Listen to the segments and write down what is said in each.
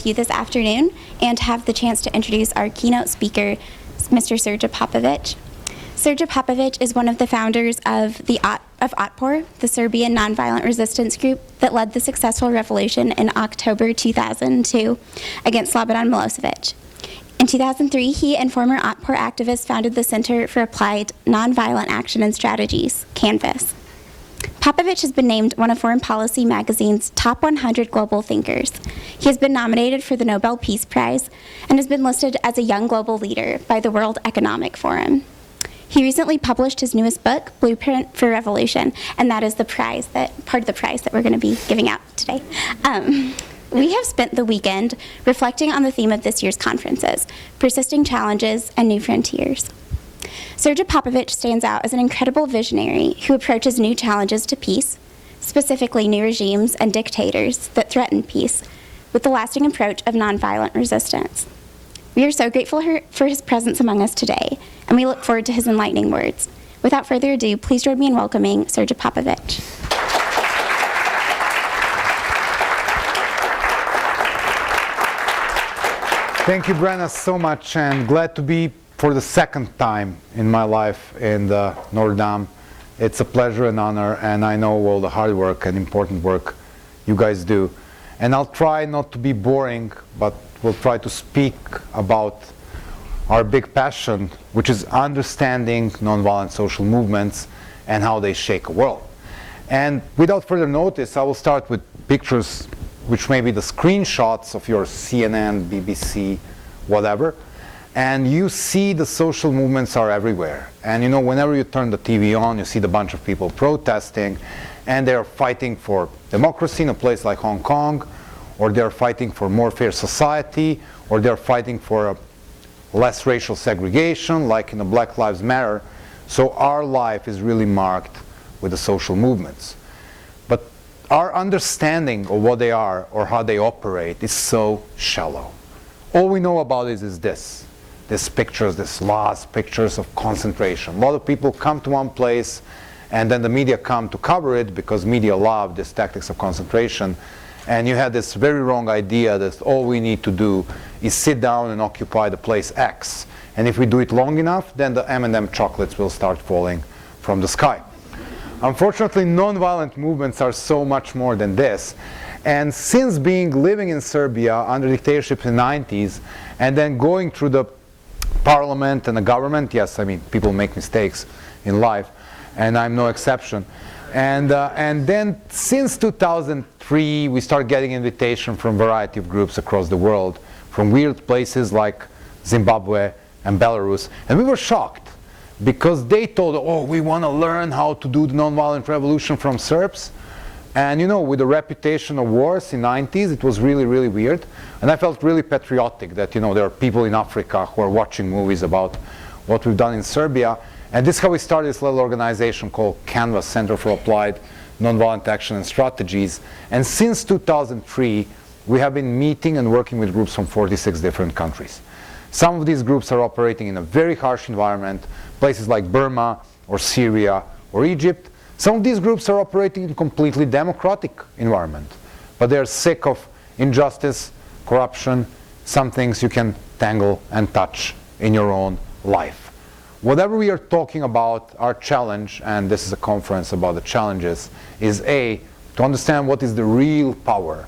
with you this afternoon and to have the chance to introduce our keynote speaker, Mr. Srdja Popovich. Srdja Popovich is one of the founders of Otpor, the Serbian nonviolent resistance group that led the successful revolution in October 2002 against Slobodan Milosevic. In 2003, he and former Otpor activists founded the Center for Applied Nonviolent Action and Strategies, CANVAS. Popovich has been named one of Foreign Policy magazine's top 100 global thinkers. He has been nominated for the Nobel Peace Prize and has been listed as a young global leader by the World Economic Forum. He recently published his newest book, Blueprint for Revolution, and that is part of the prize that we're going to be giving out today. We have spent the weekend reflecting on the theme of this year's conferences, persisting challenges and new frontiers. Srdja Popovich stands out as an incredible visionary who approaches new challenges to peace, specifically new regimes and dictators that threaten peace, with the lasting approach of nonviolent resistance. We are so grateful for his presence among us today, and we look forward to his enlightening words. Without further ado, please join me in welcoming Srdja Popovich. Thank you, Brenna, so much, and glad to be for the second time in my life in the Notre Dame. It's a pleasure and honor, and I know all the hard work and important work you guys do. And I'll try not to be boring, but we'll try to speak about our big passion, which is understanding nonviolent social movements and how they shake a world. And without further notice, I will start with pictures which may be the screenshots of your CNN, BBC, whatever. And you see the social movements are everywhere. And you know, whenever you turn the TV on, you see the bunch of people protesting, and they're fighting for democracy in a place like Hong Kong, or they're fighting for more fair society, or they're fighting for less racial segregation, like in the Black Lives Matter. So our life is really marked with the social movements. But our understanding of what they are or how they operate is so shallow. All we know about it is these pictures, these last pictures of concentration. A lot of people come to one place, and then the media come to cover it because media love these tactics of concentration. And you had this very wrong idea that all we need to do is sit down and occupy the place X. And if we do it long enough, then the M&M chocolates will start falling from the sky. Unfortunately, nonviolent movements are so much more than this. And since living in Serbia under dictatorship in the 90s, and then going through the parliament and the government, yes, I mean, people make mistakes in life, and I'm no exception. And then since 2003, we started getting invitation from a variety of groups across the world, from weird places like Zimbabwe and Belarus. And we were shocked because they told, oh, we want to learn how to do the nonviolent revolution from Serbs. And you know, with the reputation of wars in the 90s, it was really, really weird. And I felt really patriotic that, you know, there are people in Africa who are watching movies about what we've done in Serbia. And this is how we started this little organization called CANVAS, Center for Applied Nonviolent Action and Strategies. And since 2003, we have been meeting and working with groups from 46 different countries. Some of these groups are operating in a very harsh environment, places like Burma or Syria or Egypt. Some of these groups are operating in a completely democratic environment, but they're sick of injustice, corruption, some things you can tangle and touch in your own life. Whatever we are talking about, our challenge, and this is a conference about the challenges, is A, to understand what is the real power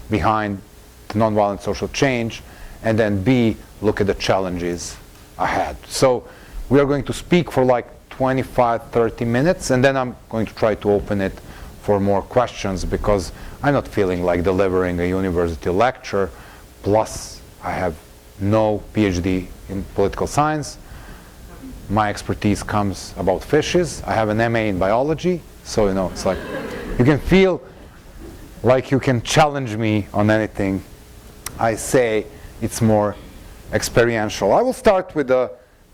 behind the nonviolent social change, and then B, look at the challenges ahead. So we are going to speak for like 25-30 minutes, and then I'm going to try to open it for more questions because I'm not feeling like delivering a university lecture. Plus, I have no PhD in political science. My expertise comes about fishes. I have an MA in biology, so you know, it's like you can feel like you can challenge me on anything I say. It's more experiential. I will start with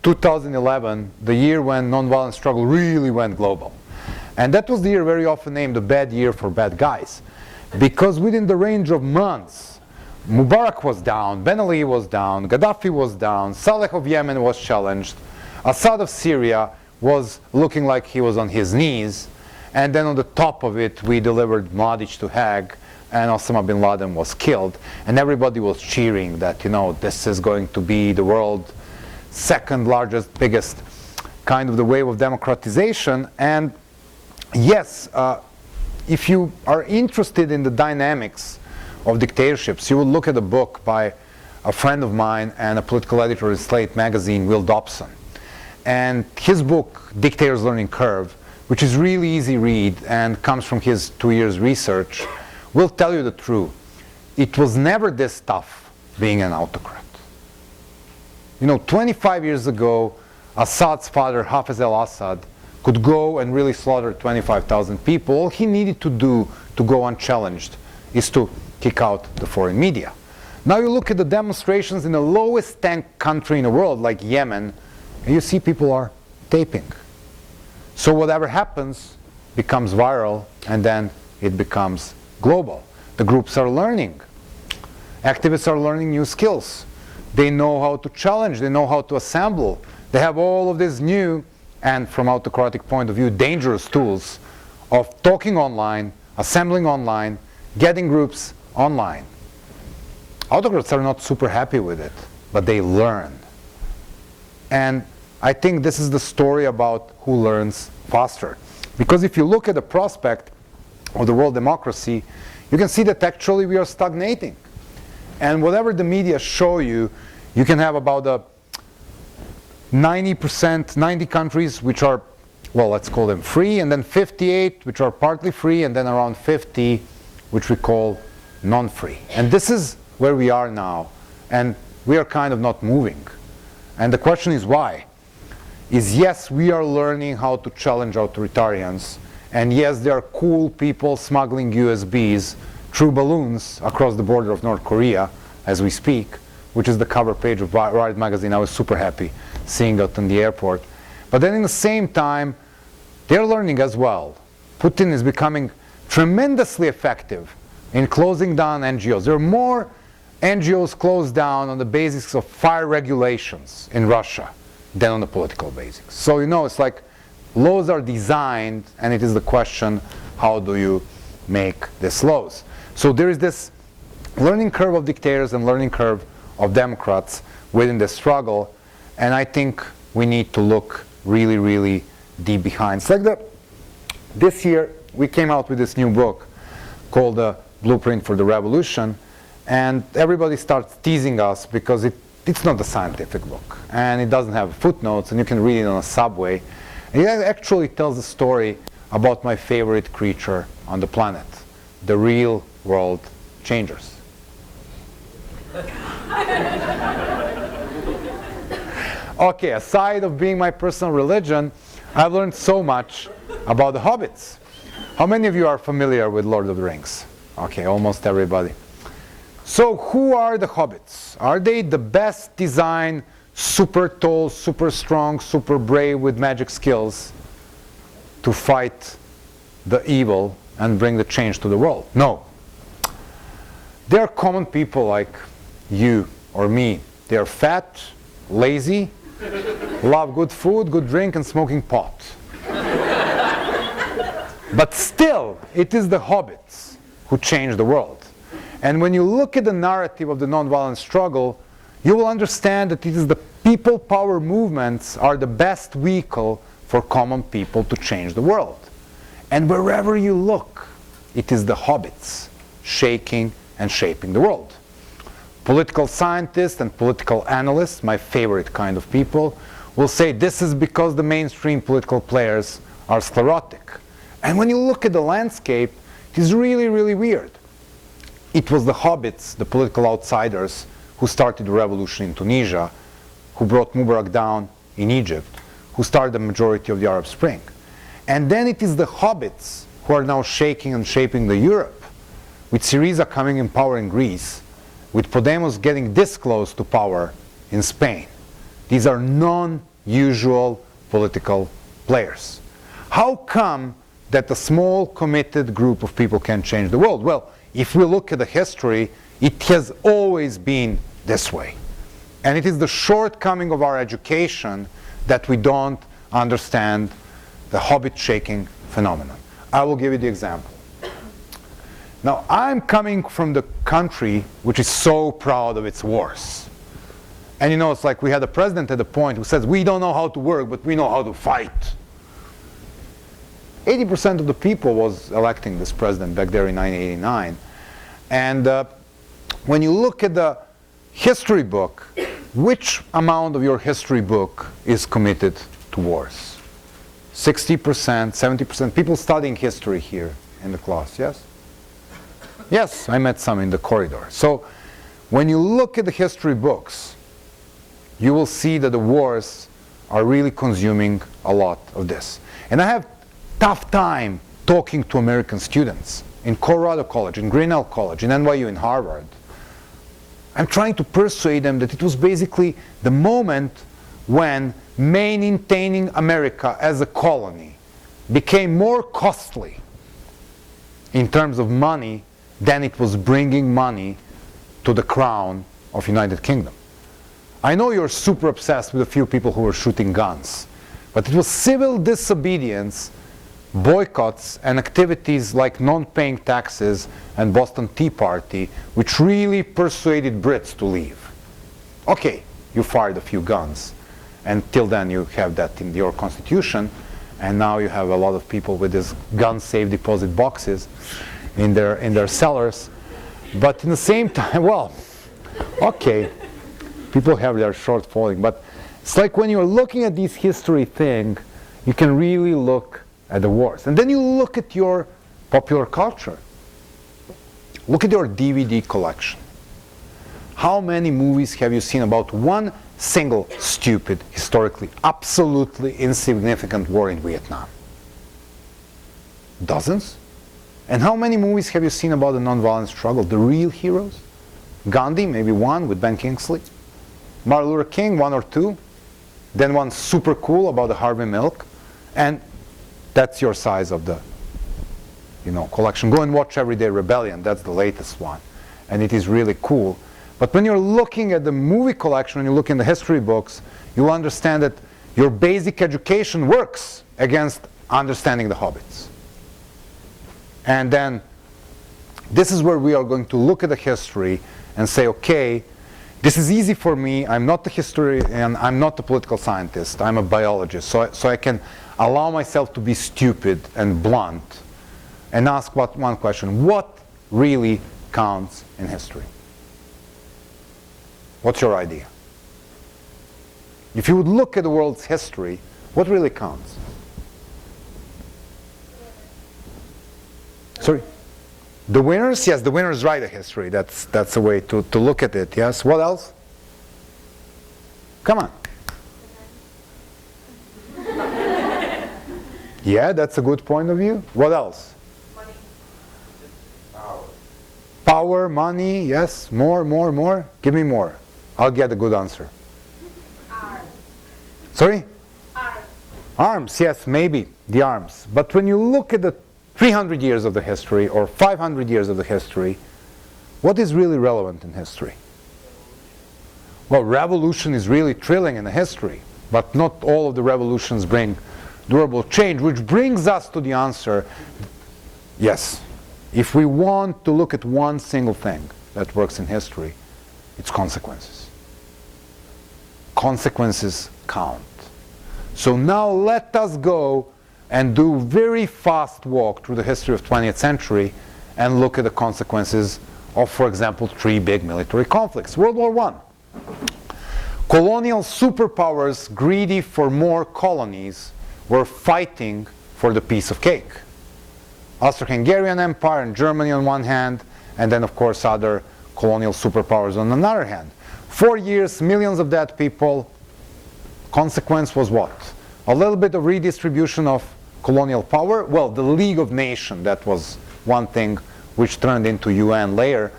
2011, the year when nonviolent struggle really went global. And that was the year very often named a bad year for bad guys. Because within the range of months, Mubarak was down, Ben Ali was down, Gaddafi was down, Saleh of Yemen was challenged, Assad of Syria was looking like he was on his knees, and then on the top of it, we delivered Mladic to Hague, and Osama bin Laden was killed, and everybody was cheering that, you know, this is going to be the world's second largest, biggest kind of the wave of democratization. And yes, if you are interested in the dynamics of dictatorships, you will look at a book by a friend of mine and a political editor at Slate magazine, Will Dobson. And his book, Dictator's Learning Curve, which is really easy read and comes from his 2 years research, will tell you the truth. It was never this tough being an autocrat. You know, 25 years ago, Assad's father, Hafez al-Assad, could go and really slaughter 25,000 people. All he needed to do to go unchallenged is to kick out the foreign media. Now you look at the demonstrations in the lowest tank country in the world, like Yemen, and you see people are taping. So whatever happens becomes viral, and then it becomes global. The groups are learning. Activists are learning new skills. They know how to challenge, they know how to assemble. They have all of these new, and from autocratic point of view, dangerous tools of talking online, assembling online, getting groups online. Autocrats are not super happy with it, but they learn. And I think this is the story about who learns faster. Because if you look at the prospect of the world democracy, you can see that actually we are stagnating. And whatever the media show you, you can have about a 90 countries which are, well, let's call them free, and then 58 which are partly free, and then around 50 which we call non-free. And this is where we are now, and we are kind of not moving. And the question is why? Is yes, we are learning how to challenge authoritarians, and yes, there are cool people smuggling USBs through balloons across the border of North Korea as we speak, which is the cover page of Wired magazine. I was super happy seeing it in the airport. But then in the same time, they're learning as well. Putin is becoming tremendously effective in closing down NGOs. There are more NGOs closed down on the basis of fire regulations in Russia than on the political basics. So you know, it's like laws are designed, and it is the question, how do you make these laws? So there is this learning curve of dictators and learning curve of democrats within the struggle, and I think we need to look really, really deep behind. It's like this year we came out with this new book called The Blueprint for the Revolution, and everybody starts teasing us because it's not a scientific book, and it doesn't have footnotes, and you can read it on a subway. And it actually tells a story about my favorite creature on the planet, the real world changers. Okay, aside of being my personal religion, I've learned so much about the hobbits. How many of you are familiar with Lord of the Rings? Okay, almost everybody. So who are the hobbits? Are they the best designed, super tall, super strong, super brave with magic skills to fight the evil and bring the change to the world? No. They are common people like you or me. They are fat, lazy, love good food, good drink, and smoking pot. But still, it is the hobbits who change the world. And when you look at the narrative of the nonviolent struggle, you will understand that it is the people power movements are the best vehicle for common people to change the world. And wherever you look, it is the hobbits shaking and shaping the world. Political scientists and political analysts, my favorite kind of people, will say this is because the mainstream political players are sclerotic. And when you look at the landscape, it is really, really weird. It was the hobbits, the political outsiders, who started the revolution in Tunisia, who brought Mubarak down in Egypt, who started the majority of the Arab Spring. And then it is the hobbits who are now shaking and shaping the Europe, with Syriza coming in power in Greece, with Podemos getting this close to power in Spain. These are non-usual political players. How come that a small committed group of people can change the world? Well, if we look at the history, it has always been this way. And it is the shortcoming of our education that we don't understand the hobbit shaking phenomenon. I will give you the example. Now, I'm coming from the country which is so proud of its wars. And you know, it's like we had a president at a point who says, we don't know how to work, but we know how to fight. 80% of the people was electing this president back there in 1989. And when you look at the history book, which amount of your history book is committed to wars? 60%, 70%? People studying history here in the class, yes? Yes, I met some in the corridor. So when you look at the history books, you will see that the wars are really consuming a lot of this. And I have tough time talking to American students in Colorado College, in Grinnell College, in NYU, in Harvard. I'm trying to persuade them that it was basically the moment when maintaining America as a colony became more costly in terms of money than it was bringing money to the crown of United Kingdom. I know you're super obsessed with a few people who were shooting guns, but it was civil disobedience, boycotts, and activities like non-paying taxes and Boston Tea Party which really persuaded Brits to leave. Okay, you fired a few guns, and till then you have that in your constitution, and now you have a lot of people with these gun safe deposit boxes in their cellars. But in the same time, well, okay, people have their shortfalling, but it's like when you're looking at this history thing, you can really look at the wars. And then you look at your popular culture. Look at your DVD collection. How many movies have you seen about one single stupid, historically absolutely insignificant war in Vietnam? Dozens? And how many movies have you seen about the nonviolent struggle, the real heroes? Gandhi, maybe one with Ben Kingsley. Martin Luther King, one or two. Then one super cool about the Harvey Milk. And that's your size of the collection. Go and watch Everyday Rebellion. That's the latest one. And it is really cool. But when you're looking at the movie collection, when you look in the history books, you'll understand that your basic education works against understanding the hobbits. And then this is where we are going to look at the history and say, okay, this is easy for me. I'm not a historian. I'm not a political scientist. I'm a biologist. So I can allow myself to be stupid and blunt and ask one question. What really counts in history? What's your idea? If you would look at the world's history, what really counts? Sorry? The winners? Yes, the winners write a history. That's a way to look at it. Yes? What else? Come on. Yeah, that's a good point of view. What else? Money. Power. Power, money, yes. More. Give me more. I'll get a good answer. Arms. Sorry? Arms. Arms, yes, maybe. The arms. But when you look at the 300 years of the history or 500 years of the history, what is really relevant in history? Well, revolution is really thrilling in the history, but not all of the revolutions bring durable change, which brings us to the answer, yes, if we want to look at one single thing that works in history, it's consequences. Consequences count. So now let us go and do very fast walk through the history of 20th century and look at the consequences of, for example, 3 big military conflicts. World War I. Colonial superpowers greedy for more colonies were fighting for the piece of cake. Austro-Hungarian Empire and Germany on one hand, and then of course other colonial superpowers on another hand. 4 years, millions of dead people. Consequence was what? A little bit of redistribution of colonial power. Well, the League of Nations, that was one thing which turned into UN later.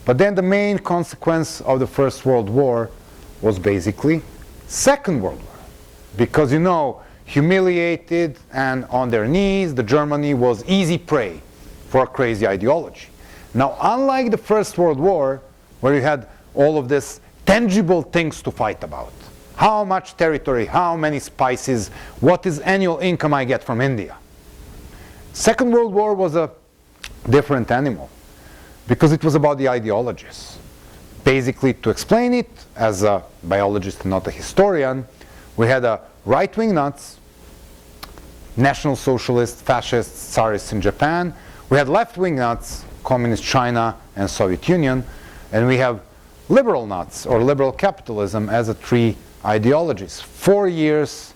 But then the main consequence of the First World War was basically Second World War. Because humiliated and on their knees, the Germany was easy prey for a crazy ideology. Now, unlike the First World War, where you had all of these tangible things to fight about, how much territory, how many spices, what is annual income I get from India. Second World War was a different animal. Because it was about the ideologies. Basically, to explain it, as a biologist and not a historian, we had a right-wing nuts, National Socialists, Fascists, Tsarists in Japan. We had left-wing nuts, Communist China and Soviet Union. And we have liberal nuts, or liberal capitalism, as the three ideologies. 4 years,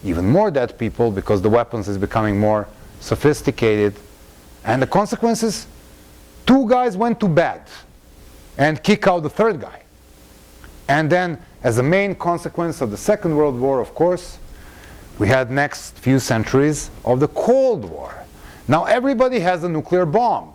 even more dead people, because the weapons is becoming more sophisticated. And the consequences, 2 guys went to bed and kick out the 3rd guy. And then, as a main consequence of the Second World War, of course, we had next few centuries of the Cold War. Now everybody has a nuclear bomb.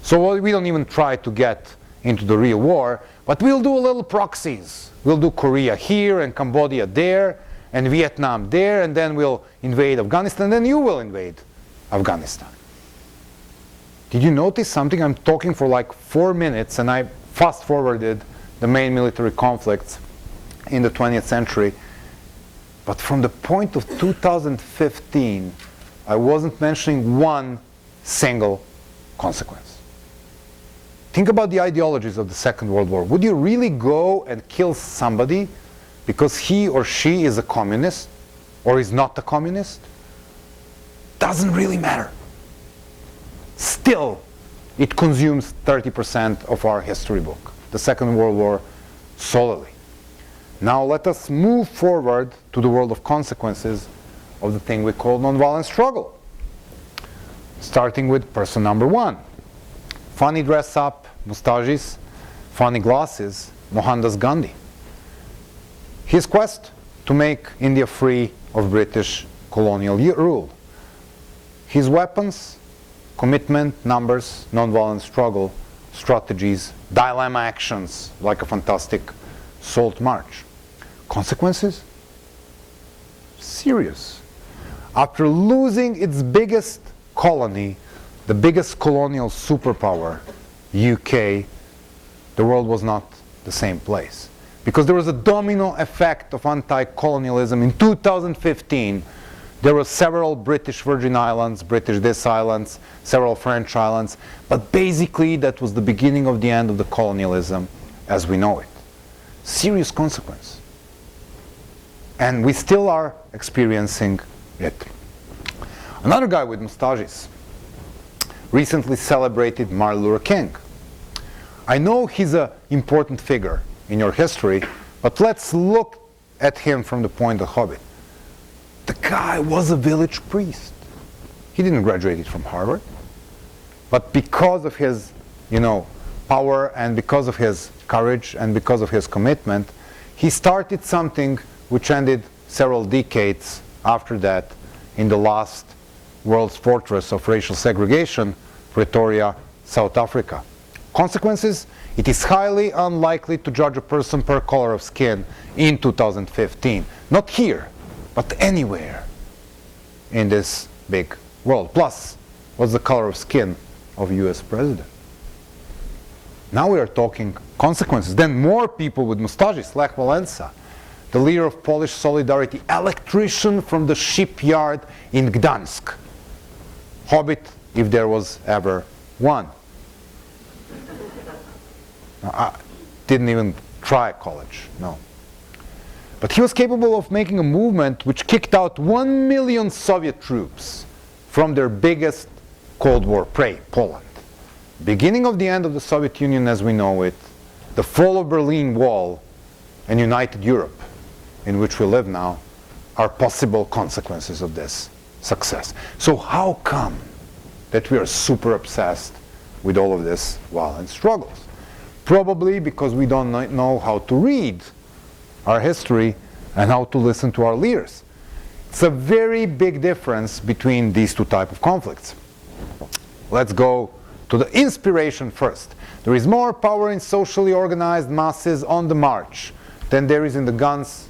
So we don't even try to get into the real war, but we'll do a little proxies. We'll do Korea here and Cambodia there and Vietnam there, and then we'll invade Afghanistan, and then you will invade Afghanistan. Did you notice something? I'm talking for like 4 minutes and I fast forwarded the main military conflicts in the 20th century. But from the point of 2015, I wasn't mentioning one single consequence. Think about the ideologies of the Second World War. Would you really go and kill somebody because he or she is a communist or is not a communist? Doesn't really matter. Still, it consumes 30% of our history book, the Second World War solely. Now let us move forward to the world of consequences of the thing we call nonviolent struggle. Starting with person number 1. Funny dress up, mustaches, funny glasses, Mohandas Gandhi. His quest to make India free of British colonial rule. His weapons, commitment, numbers, nonviolent struggle, strategies, dilemma actions, like a fantastic salt march. Consequences? Serious. After losing its biggest colony, the biggest colonial superpower, UK, the world was not the same place. Because there was a domino effect of anti-colonialism. In 2015, there were several British Virgin Islands, British this islands, several French islands, but basically that was the beginning of the end of the colonialism as we know it. Serious consequence. And we still are experiencing it. Another guy with mustaches recently celebrated Martin Luther King. I know he's an important figure in your history, but let's look at him from the point of Hobbit. The guy was a village priest. He didn't graduate from Harvard, but because of his, power and because of his courage and because of his commitment, he started something which ended several decades after that in the last world's fortress of racial segregation, Pretoria, South Africa. Consequences? It is highly unlikely to judge a person per color of skin in 2015. Not here, but anywhere in this big world. Plus, what's the color of skin of a US president? Now we are talking consequences. Then more people with mustaches, Lech Walesa, the leader of Polish Solidarity, electrician from the shipyard in Gdansk. Hobbit, if there was ever one. I didn't even try college, no. But he was capable of making a movement which kicked out 1 million Soviet troops from their biggest Cold War prey, Poland. Beginning of the end of the Soviet Union as we know it, the fall of Berlin Wall, and united Europe, in which we live now, are possible consequences of this success. So how come that we are super obsessed with all of this violent struggles? Probably because we don't know how to read our history and how to listen to our leaders. It's a very big difference between these two types of conflicts. Let's go to the inspiration first. There is more power in socially organized masses on the march than there is in the guns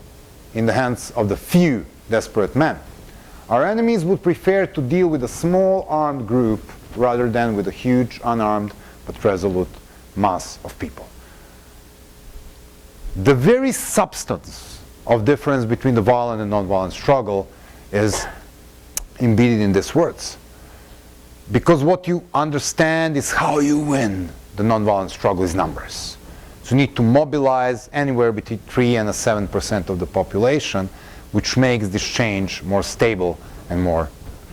in the hands of the few desperate men. Our enemies would prefer to deal with a small armed group rather than with a huge unarmed but resolute mass of people. The very substance of difference between the violent and non-violent struggle is embedded in these words. Because what you understand is how you win the nonviolent struggle is numbers. So you need to mobilize anywhere between 3 and 7% of the population, which makes this change more stable and more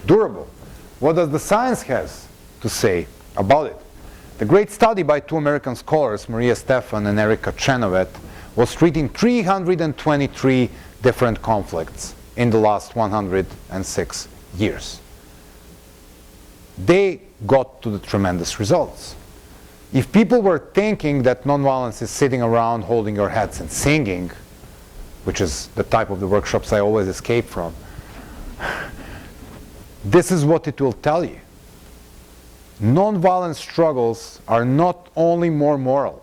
durable. What does the science has to say about it? The great study by 2 American scholars, Maria Stephan and Erika Chenoweth, was treating 323 different conflicts in the last 106 years. They got to the tremendous results. If people were thinking that nonviolence is sitting around holding your heads and singing, which is the type of the workshops I always escape from, this is what it will tell you. Nonviolent struggles are not only more moral,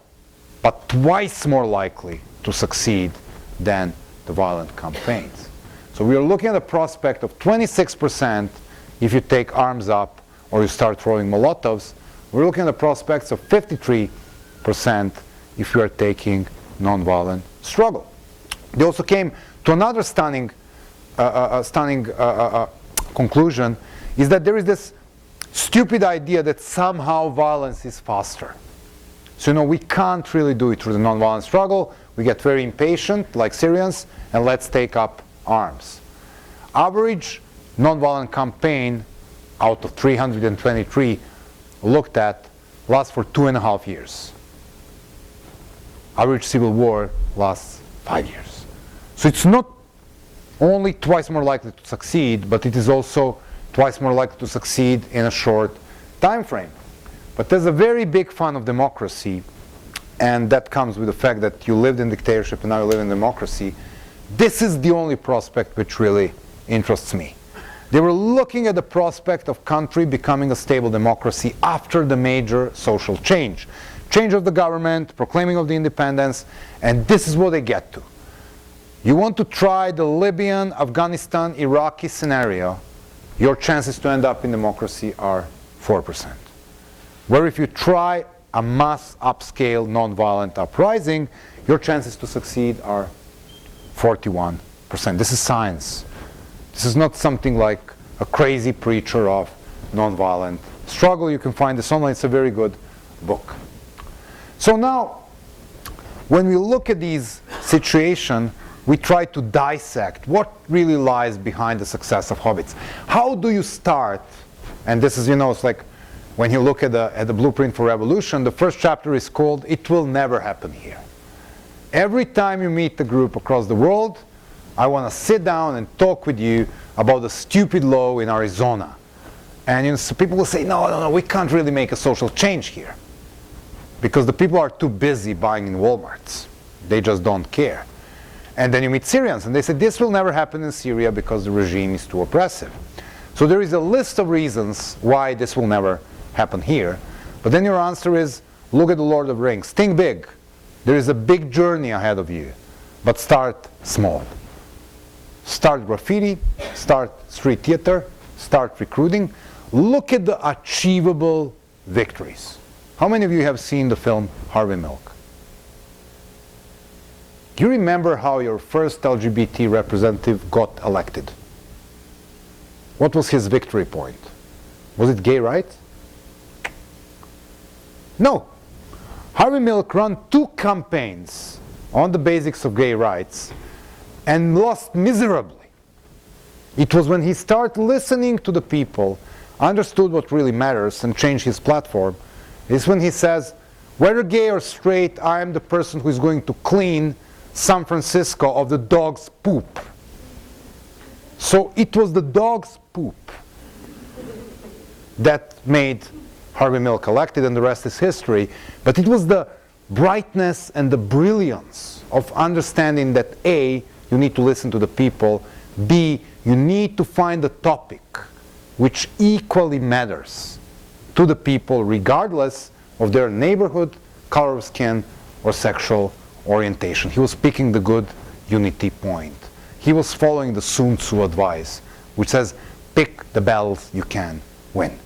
but twice more likely to succeed than the violent campaigns. So we are looking at a prospect of 26% if you take arms up or you start throwing Molotovs. We're looking at the prospects of 53% if you are taking nonviolent struggle. They also came to another stunning conclusion, is that there is this stupid idea that somehow violence is faster. So we can't really do it through the nonviolent struggle. We get very impatient, like Syrians, and let's take up arms. Average nonviolent campaign out of 323 looked at lasts for 2.5 years. Average civil war lasts 5 years. So it's not only twice more likely to succeed, but it is also twice more likely to succeed in a short time frame. But there's a very big fun of democracy, and that comes with the fact that you lived in dictatorship and now you live in democracy. This is the only prospect which really interests me. They were looking at the prospect of country becoming a stable democracy after the major social change. Change of the government, proclaiming of the independence, and this is what they get to. You want to try the Libyan, Afghanistan, Iraqi scenario, your chances to end up in democracy are 4%. Where if you try a mass upscale nonviolent uprising, your chances to succeed are 41%. This is science. This is not something like a crazy preacher of nonviolent struggle. You can find this online. It's a very good book. So now, when we look at these situations, we try to dissect what really lies behind the success of hobbits. How do you start? And this is, it's like when you look at the blueprint for revolution, the first chapter is called "It Will Never Happen Here." Every time you meet the group across the world, I want to sit down and talk with you about the stupid law in Arizona. And so people will say, no, we can't really make a social change here. Because the people are too busy buying in Walmarts. They just don't care. And then you meet Syrians, and they say, this will never happen in Syria because the regime is too oppressive. So there is a list of reasons why this will never happen here. But then your answer is, look at the Lord of the Rings. Think big. There is a big journey ahead of you. But start small. Start graffiti, start street theater, start recruiting. Look at the achievable victories. How many of you have seen the film Harvey Milk? Do you remember how your first LGBT representative got elected? What was his victory point? Was it gay rights? No. Harvey Milk ran 2 campaigns on the basics of gay rights and lost miserably. It was when he started listening to the people, understood what really matters, and changed his platform, is when he says, whether gay or straight, I am the person who is going to clean San Francisco of the dog's poop. So it was the dog's poop that made Harvey Milk elected, and the rest is history. But it was the brightness and the brilliance of understanding that A, you need to listen to the people, B, you need to find a topic which equally matters to the people regardless of their neighborhood, color of skin, or sexual orientation. He was picking the good unity point. He was following the Sun Tzu advice, which says, pick the battles you can win.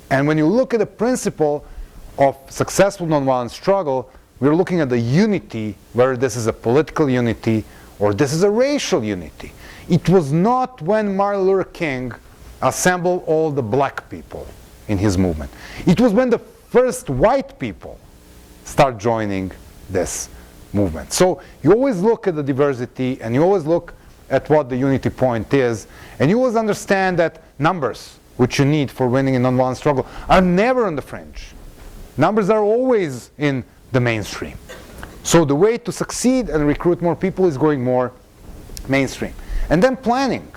And when you look at the principle of successful nonviolent struggle, we're looking at the unity, whether this is a political unity or this is a racial unity. It was not when Martin Luther King assembled all the black people in his movement. It was when the first white people start joining this movement. So you always look at the diversity, and you always look at what the unity point is, and you always understand that numbers, which you need for winning a nonviolent struggle, are never on the fringe. Numbers are always in the mainstream. So the way to succeed and recruit more people is going more mainstream. And then planning.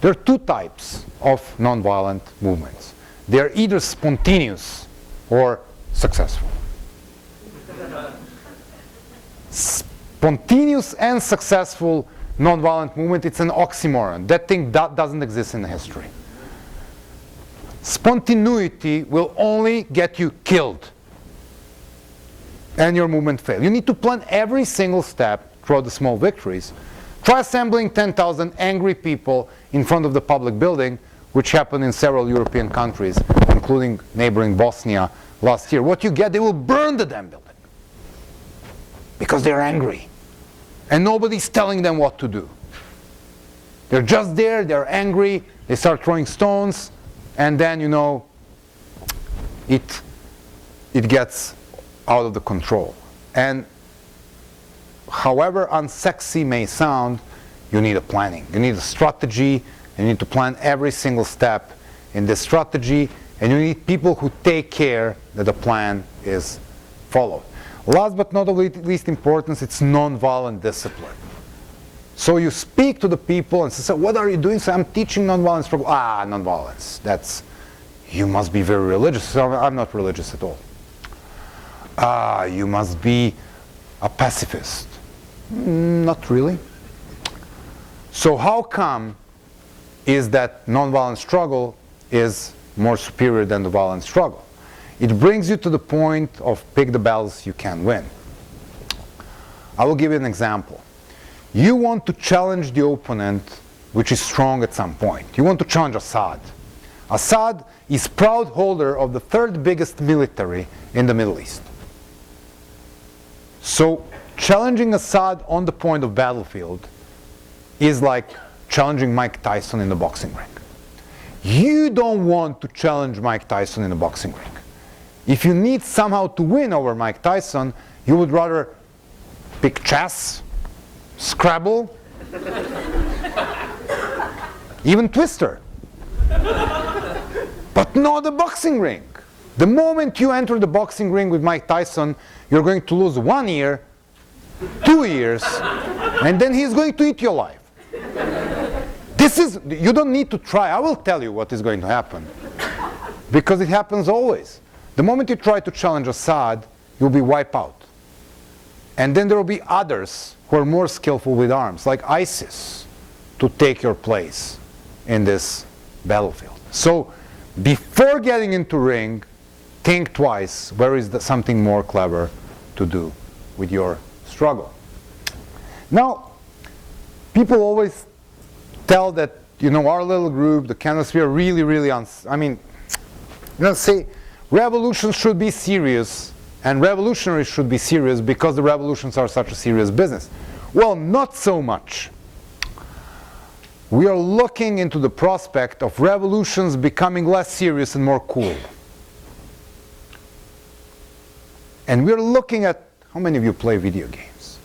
There are two types of nonviolent movements. They are either spontaneous or successful. Spontaneous and successful nonviolent movement, it's an oxymoron. That thing doesn't exist in history. Spontaneity will only get you killed and your movement fail. You need to plan every single step throughout the small victories. Try assembling 10,000 angry people in front of the public building, which happened in several European countries, including neighboring Bosnia last year. What you get, they will burn the damn building because they're angry. And nobody's telling them what to do. They're just there, they're angry, they start throwing stones, and then, you know, it gets out of the control. And however unsexy may sound, you need a planning. You need a strategy, and you need to plan every single step in this strategy, and you need people who take care that the plan is followed. Last but not least importance, it's nonviolent discipline. So you speak to the people and say, what are you doing? So I'm teaching nonviolent struggle. Nonviolence. That's, you must be very religious. So I'm not religious at all. You must be a pacifist. Not really. So how come is that nonviolent struggle is more superior than the violent struggle? It brings you to the point of pick the battles you can win. I will give you an example. You want to challenge the opponent which is strong at some point. You want to challenge Assad. Assad is proud holder of the third biggest military in the Middle East. So challenging Assad on the point of battlefield is like challenging Mike Tyson in the boxing ring. You don't want to challenge Mike Tyson in the boxing ring. If you need somehow to win over Mike Tyson, you would rather pick chess, Scrabble, even Twister. But not the boxing ring. The moment you enter the boxing ring with Mike Tyson, you're going to lose 1 year, 2 years, and then he's going to eat your life. You don't need to try. I will tell you what is going to happen. Because it happens always. The moment you try to challenge Assad, you'll be wiped out. And then there will be others who are more skillful with arms, like ISIS, to take your place in this battlefield. So before getting into ring, think twice, where is something more clever to do with your struggle. Now, people always tell that, you know, our little group, the Canosphere, really, say revolutions should be serious, and revolutionaries should be serious because the revolutions are such a serious business. Well, not so much. We are looking into the prospect of revolutions becoming less serious and more cool. And we're looking at, how many of you play video games?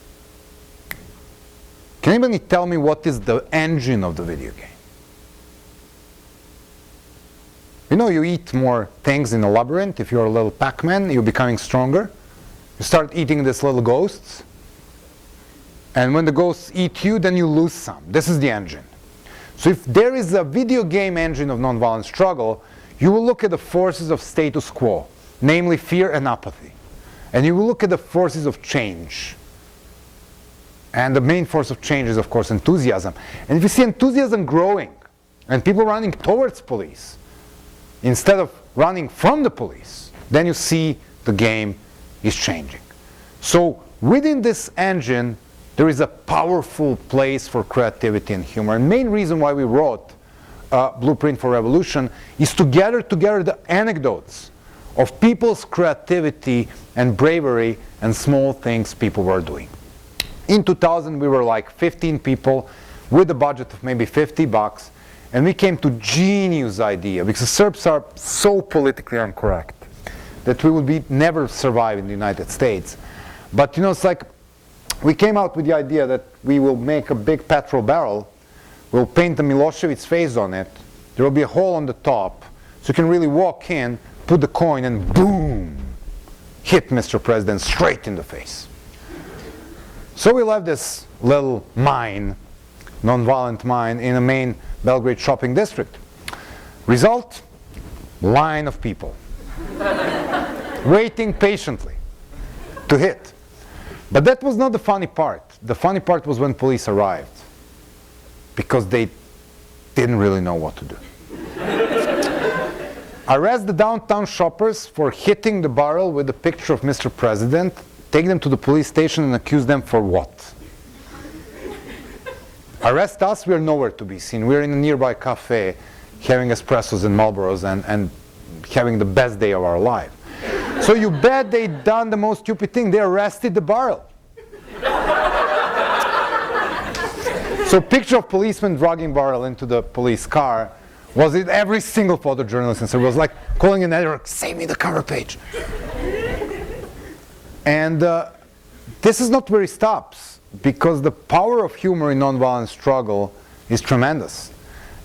Can anybody tell me what is the engine of the video game? You know, you eat more things in a labyrinth. If you're a little Pac-Man, you're becoming stronger. You start eating these little ghosts. And when the ghosts eat you, then you lose some. This is the engine. So if there is a video game engine of nonviolent struggle, you will look at the forces of status quo, namely fear and apathy. And you will look at the forces of change. And the main force of change is, of course, enthusiasm. And if you see enthusiasm growing, and people running towards police, instead of running from the police, then you see the game is changing. So within this engine, there is a powerful place for creativity and humor. And the main reason why we wrote Blueprint for Revolution is to gather together the anecdotes of people's creativity and bravery and small things people were doing. In 2000, we were like 15 people with a budget of maybe $50. And we came to genius idea, because Serbs are so politically incorrect that we would be never survive in the United States. But you know, it's like we came out with the idea that we will make a big petrol barrel, we'll paint the Milošević face on it, there will be a hole on the top, so you can really walk in, put the coin, and boom, hit Mr. President straight in the face. So we left this little mine, non-violent mine, in a main Belgrade shopping district. Result? Line of people waiting patiently to hit. But that was not the funny part. The funny part was when police arrived, because they didn't really know what to do. Arrest the downtown shoppers for hitting the barrel with a picture of Mr. President, take them to the police station and accuse them for what? Arrest us, we are nowhere to be seen. We're in a nearby cafe having espressos and Marlboros and having the best day of our life. So you bet they done the most stupid thing. They arrested the barrel. So picture of policeman dragging barrel into the police car was in every single photojournalist, and so it was like calling an editor, save me the cover page. And this is not where it stops, because the power of humor in nonviolent struggle is tremendous.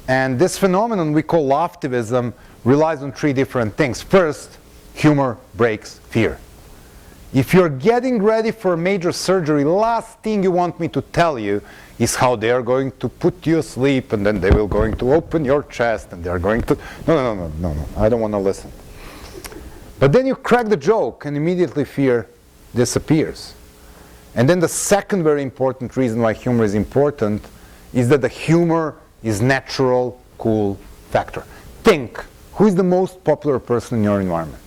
And this phenomenon we call laughtivism relies on three different things. First, humor breaks fear. If you're getting ready for a major surgery, last thing you want me to tell you is how they are going to put you asleep, and then they will going to open your chest, and they are going to... No, I don't want to listen. But then you crack the joke, and immediately fear disappears. And then the second very important reason why humor is important is that the humor is natural, cool factor. Think, who is the most popular person in your environment?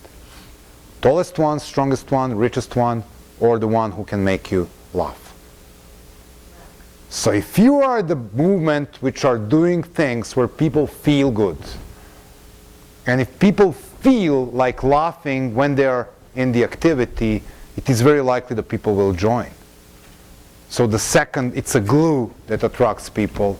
Tallest one, strongest one, richest one, or the one who can make you laugh? So if you are the movement which are doing things where people feel good, and if people feel like laughing when they are in the activity, it is very likely that people will join. So the second, it's a glue that attracts people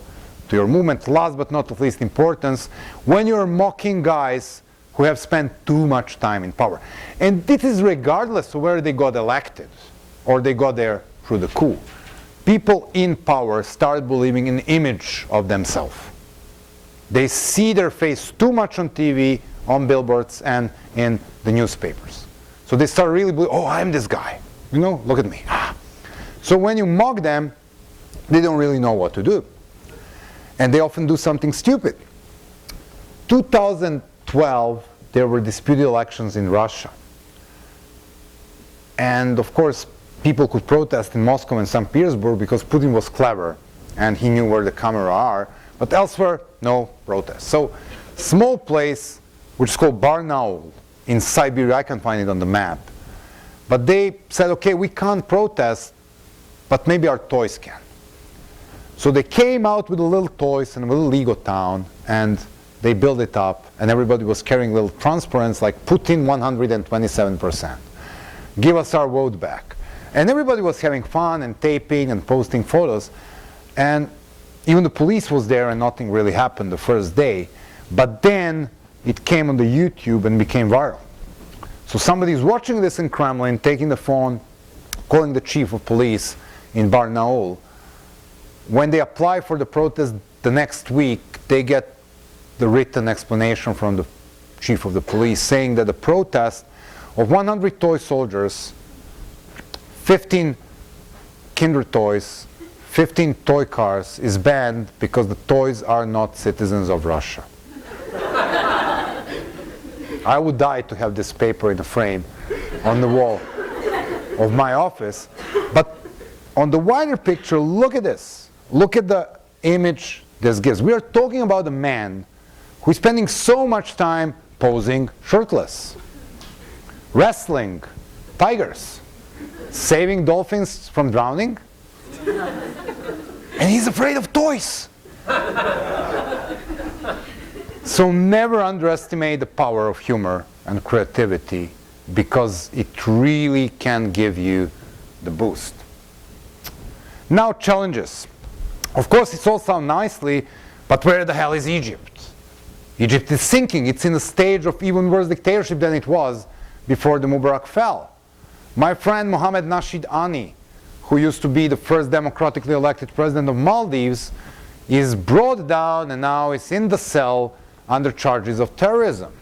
to your movement. Last but not of least importance, when you're mocking guys who have spent too much time in power. And this is regardless of where they got elected or they got there through the coup. People in power start believing in an image of themselves. They see their face too much on TV, on billboards, and in the newspapers. So they start really believing, oh, I'm this guy. You know, look at me. So when you mock them, they don't really know what to do. And they often do something stupid. 2012, there were disputed elections in Russia. And of course, people could protest in Moscow and St. Petersburg because Putin was clever and he knew where the cameras are. But elsewhere, no protest. So, small place, which is called Barnaul in Siberia, I can find it on the map. But they said, okay, we can't protest, but maybe our toys can. So they came out with the little toys and a little Lego town, and they built it up, and everybody was carrying little transparents like Putin 127%. Give us our vote back. And everybody was having fun and taping and posting photos. And even the police was there and nothing really happened the first day. But then it came on the YouTube and became viral. So somebody's watching this in Kremlin, taking the phone, calling the chief of police in Barnaul. When they apply for the protest the next week, they get the written explanation from the chief of the police saying that the protest of 100 toy soldiers, 15 Kinder toys, 15 toy cars is banned because the toys are not citizens of Russia. I would die to have this paper in a frame on the wall of my office. But on the wider picture, look at this. Look at the image this gives. We are talking about a man who is spending so much time posing shirtless, wrestling tigers, saving dolphins from drowning, and he's afraid of toys. So never underestimate the power of humor and creativity, because it really can give you the boost. Now, challenges. Of course, it all sounds nicely, But where the hell is Egypt? Egypt is sinking. It's in a stage of even worse dictatorship than it was before the Mubarak fell. My friend Mohammed Nasheed Ani, who used to be the first democratically elected president of Maldives, is brought down and now is in the cell under charges of terrorism.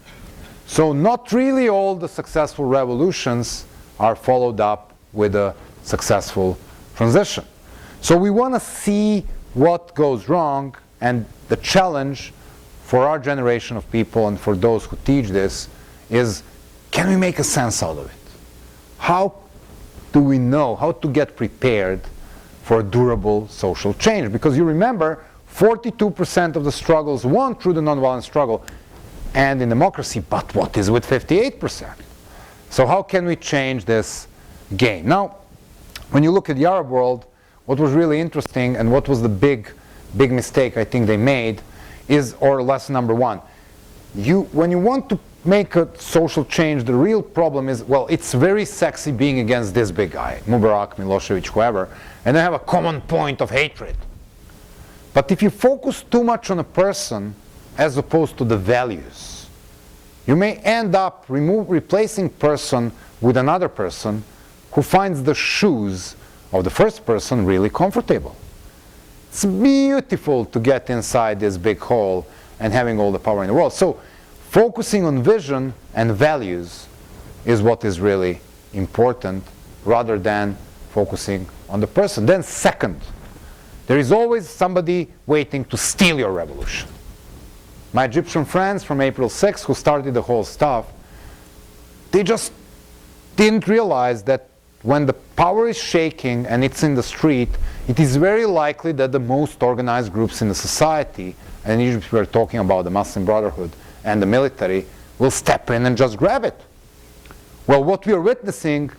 So not really all the successful revolutions are followed up with a successful transition. So we want to see what goes wrong, and the challenge for our generation of people and for those who teach this is, can we make a sense out of it? How do we know how to get prepared for durable social change? Because you remember, 42% of the struggles won through the nonviolent struggle and in democracy, but what is with 58%? So how can we change this game? Now, when you look at the Arab world, what was really interesting and what was the big mistake I think they made is, or lesson number one, when you want to make a social change, the real problem is, well, it's very sexy being against this big guy, Mubarak, Milosevic, whoever, and they have a common point of hatred. But if you focus too much on a person as opposed to the values, you may end up replacing person with another person who finds the shoes of the first person really comfortable. It's beautiful to get inside this big hole and having all the power in the world. So focusing on vision and values is what is really important, rather than focusing on the person. Then second, there is always somebody waiting to steal your revolution. My Egyptian friends from April 6th, who started the whole stuff, they just didn't realize that when the power is shaking and it's in the street, it is very likely that the most organized groups in the society, and in Egypt we're talking about the Muslim Brotherhood and the military, will step in and just grab it. Well, what we are witnessing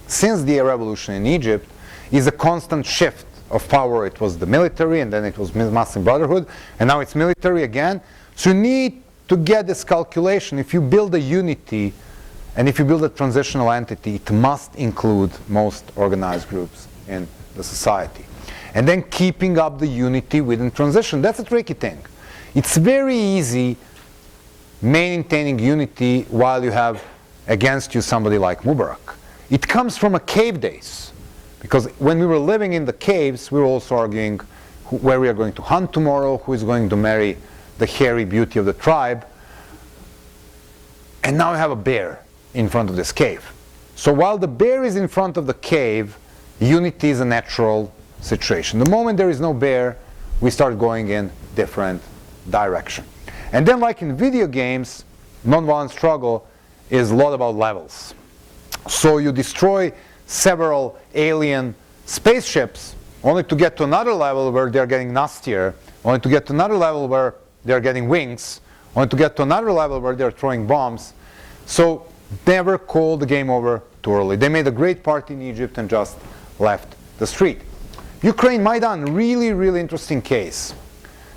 since the revolution in Egypt is a constant shift of power. It was the military, and then it was Muslim Brotherhood, and now it's military again. So you need to get this calculation. If you build a unity, and if you build a transitional entity, it must include most organized groups in the society. And then keeping up the unity within transition. That's a tricky thing. It's very easy maintaining unity while you have against you somebody like Mubarak. It comes from a cave days. Because when we were living in the caves, we were also arguing where we are going to hunt tomorrow, who is going to marry the hairy beauty of the tribe. And now we have a bear in front of this cave. So while the bear is in front of the cave, unity is a natural situation. The moment there is no bear, we start going in different direction. And then, like in video games, nonviolent struggle is a lot about levels. So you destroy several alien spaceships only to get to another level where they're getting nastier, only to get to another level where they're getting wings, only to get to another level where they're throwing bombs. So never call the game over too early. They made a great party in Egypt and just left the street. Ukraine, Maidan, really, really interesting case.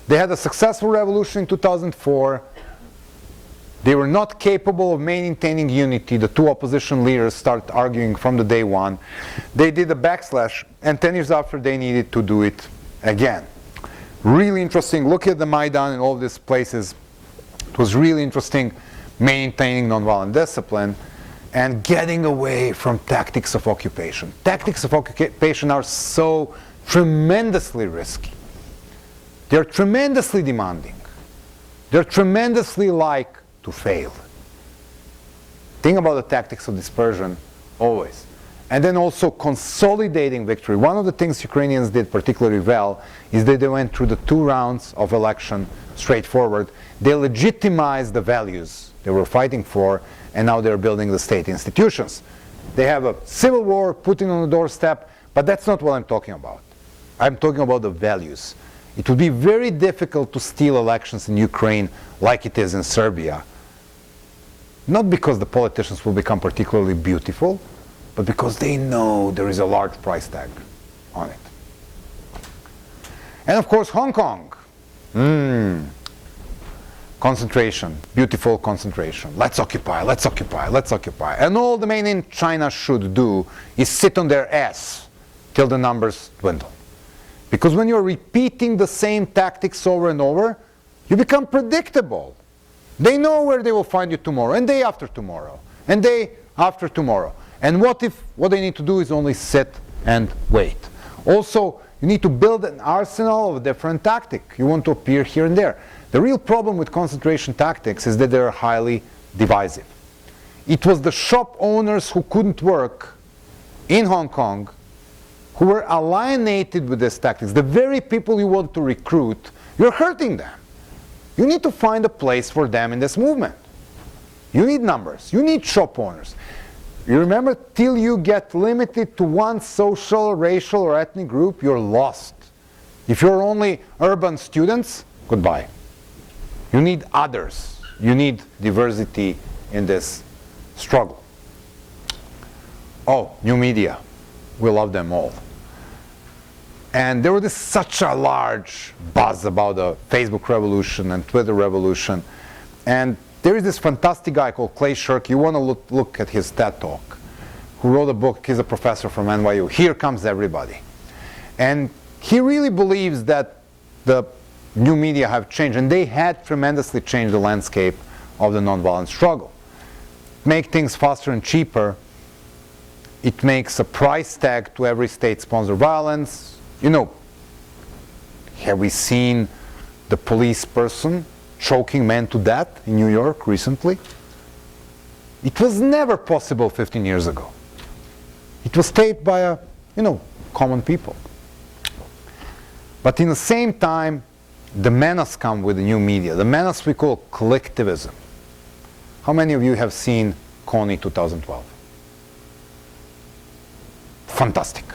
They had a successful revolution in 2004. They were not capable of maintaining unity. The two opposition leaders started arguing from the day one. They did a backslash, and 10 years after they needed to do it again. Really interesting. Look at the Maidan and all these places. It was really interesting maintaining nonviolent discipline and getting away from tactics of occupation. Tactics of occupation are so tremendously risky. They're tremendously demanding. They're tremendously like to fail. Think about the tactics of dispersion always. And then also consolidating victory. One of the things Ukrainians did particularly well is that they went through the 2 rounds of election straightforward. They legitimized the values they were fighting for, and now they're building the state institutions. They have a civil war, Putin on the doorstep, but that's not what I'm talking about. I'm talking about the values. It would be very difficult to steal elections in Ukraine like it is in Serbia. Not because the politicians will become particularly beautiful, but because they know there is a large price tag on it. And of course, Hong Kong. Concentration, beautiful concentration. Let's occupy, let's occupy, let's occupy. And all the mainland China should do is sit on their ass till the numbers dwindle. Because when you're repeating the same tactics over and over, you become predictable. They know where they will find you tomorrow, and day after tomorrow, and day after tomorrow. And what if what they need to do is only sit and wait? Also, you need to build an arsenal of different tactics. You want to appear here and there. The real problem with concentration tactics is that they're highly divisive. It was the shop owners who couldn't work in Hong Kong who were alienated with these tactics. The very people you want to recruit, you're hurting them. You need to find a place for them in this movement. You need numbers. You need shop owners. You remember, till you get limited to one social, racial, or ethnic group, you're lost. If you're only urban students, goodbye. You need others. You need diversity in this struggle. Oh, new media. We love them all. And there was such a large buzz about the Facebook revolution and Twitter revolution. And there is this fantastic guy called Clay Shirk. You want to look at his TED Talk, who wrote a book. He's a professor from NYU. Here Comes Everybody. And he really believes that the new media have changed, and they had tremendously changed the landscape of the nonviolent struggle. Make things faster and cheaper. It makes a price tag to every state-sponsored violence. You know, have we seen the police person choking men to death in New York recently? It was never possible 15 years ago. It was taped by common people. But in the same time, the menace comes with the new media. The menace we call collectivism. How many of you have seen Coney 2012? Fantastic.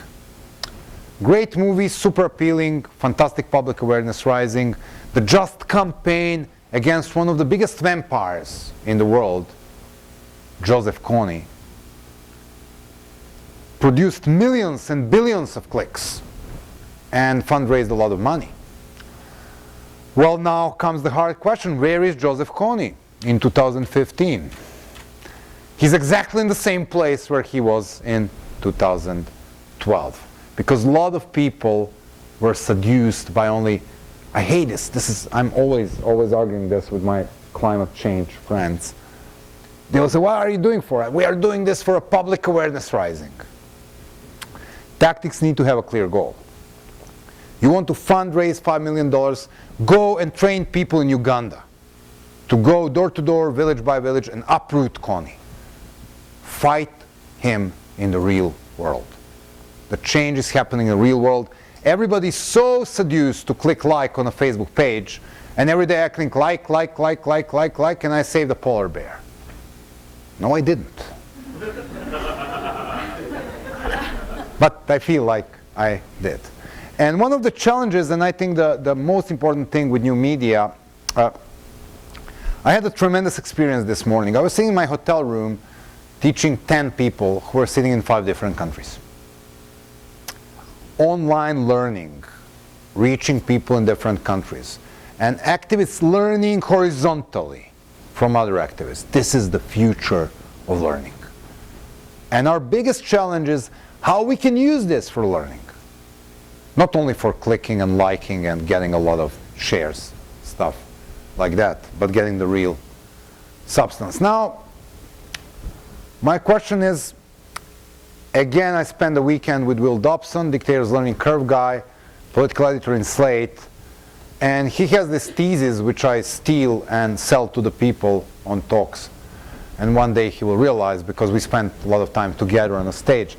Great movie, super appealing, fantastic public awareness rising. The Just campaign against one of the biggest vampires in the world, Joseph Kony, produced millions and billions of clicks and fundraised a lot of money. Well, now comes the hard question. Where is Joseph Kony in 2015? He's exactly in the same place where he was in 2012. Because a lot of people were seduced by only, I hate this. I'm always arguing this with my climate change friends. They will say, what are you doing for it? We are doing this for a public awareness rising. Tactics need to have a clear goal. You want to fundraise $5 million, go and train people in Uganda to go door to door, village by village, and uproot Kony. Fight him in the real world. The change is happening in the real world. Everybody's so seduced to click like on a Facebook page, and every day I click like, and I save the polar bear. No, I didn't. But I feel like I did. And one of the challenges, and I think the most important thing with new media, I had a tremendous experience this morning. I was sitting in my hotel room teaching 10 people who were sitting in 5 different countries. Online learning, reaching people in different countries, and activists learning horizontally from other activists. This is the future of learning. And our biggest challenge is how we can use this for learning. Not only for clicking and liking and getting a lot of shares, stuff like that, but getting the real substance. Now, my question is, again, I spent the weekend with Will Dobson, Dictator's Learning Curve guy, political editor in Slate, and he has this thesis which I steal and sell to the people on talks. And one day he will realize, because we spent a lot of time together on a stage,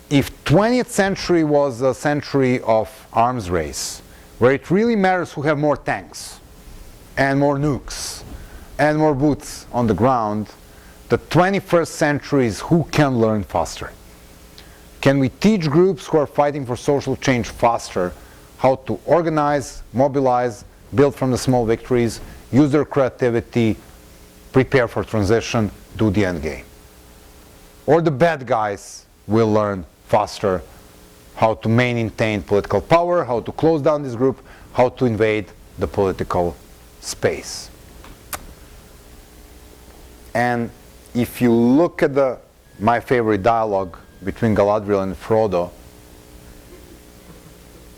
if 20th century was a century of arms race, where it really matters who have more tanks, and more nukes, and more boots on the ground, the 21st century is who can learn faster. Can we teach groups who are fighting for social change faster how to organize, mobilize, build from the small victories, use their creativity, prepare for transition, do the end game? Or the bad guys will learn faster how to maintain political power, how to close down this group, how to invade the political space. And if you look at my favorite dialogue between Galadriel and Frodo,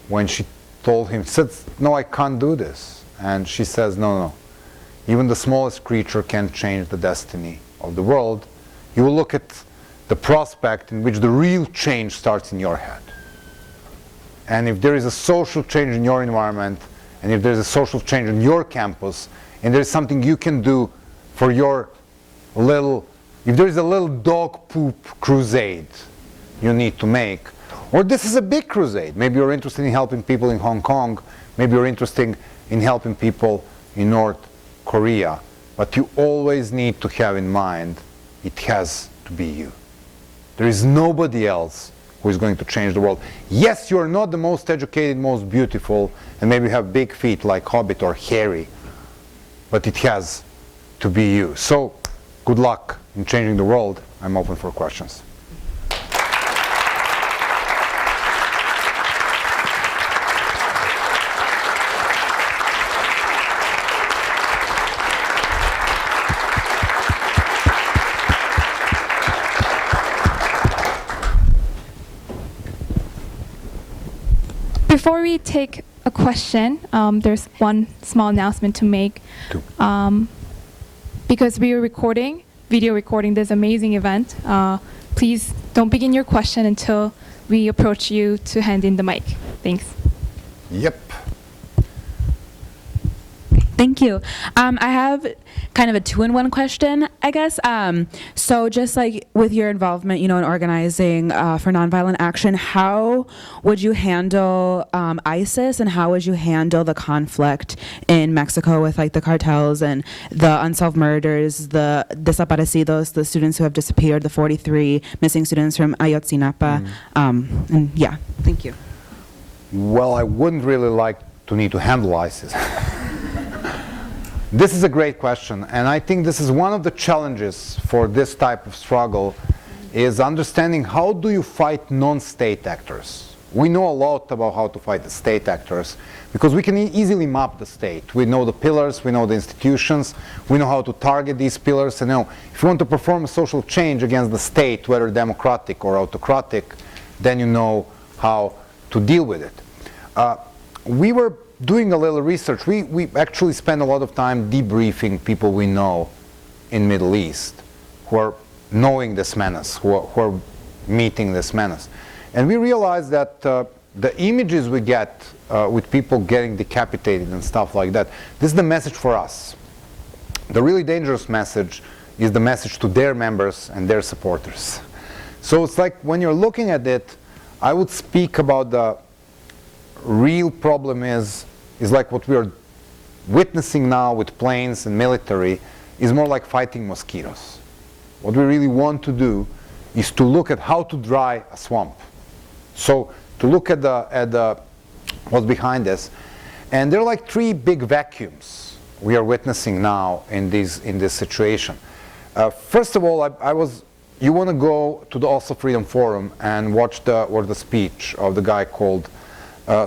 when she told him, says, no, I can't do this. And she says, no, no. Even the smallest creature can change the destiny of the world. You will look at the prospect in which the real change starts in your head. And if there is a social change in your environment, and if there's a social change on your campus, and there's something you can do for your little, if there is a little dog poop crusade you need to make, or this is a big crusade, maybe you're interested in helping people in Hong Kong, maybe you're interested in helping people in North Korea, but you always need to have in mind it has to be you. There is nobody else who is going to change the world. Yes, you are not the most educated, most beautiful, and maybe you have big feet like Hobbit or Harry, but it has to be you. So, good luck in changing the world. I'm open for questions. Before we take a question, there's one small announcement to make. Because we are recording, video recording this amazing event, please don't begin your question until we approach you to hand in the mic. Thanks. Yep. Thank you. I have kind of a two-in-one question, I guess. So just like with your involvement, in organizing for nonviolent action, how would you handle ISIS, and how would you handle the conflict in Mexico with like the cartels and the unsolved murders, the desaparecidos, the students who have disappeared, the 43 missing students from Ayotzinapa? And yeah, thank you. Well, I wouldn't really like to need to handle ISIS. This is a great question, and I think this is one of the challenges for this type of struggle, is understanding how do you fight non-state actors. We know a lot about how to fight the state actors because we can easily map the state. We know the pillars, we know the institutions, we know how to target these pillars, and if you want to perform a social change against the state, whether democratic or autocratic, then you know how to deal with it. We were doing a little research. We actually spend a lot of time debriefing people we know in Middle East who are knowing this menace, who are meeting this menace. And we realized that the images we get with people getting decapitated and stuff like that, this is the message for us. The really dangerous message is the message to their members and their supporters. So it's like when you're looking at it, I would speak about the real problem is like what we are witnessing now with planes and military is more like fighting mosquitoes. What we really want to do is to look at how to dry a swamp. So to look at what's behind this, and there are like three big vacuums we are witnessing now in this situation. First of all, you want to go to the Oslo Freedom Forum and watch the speech of the guy called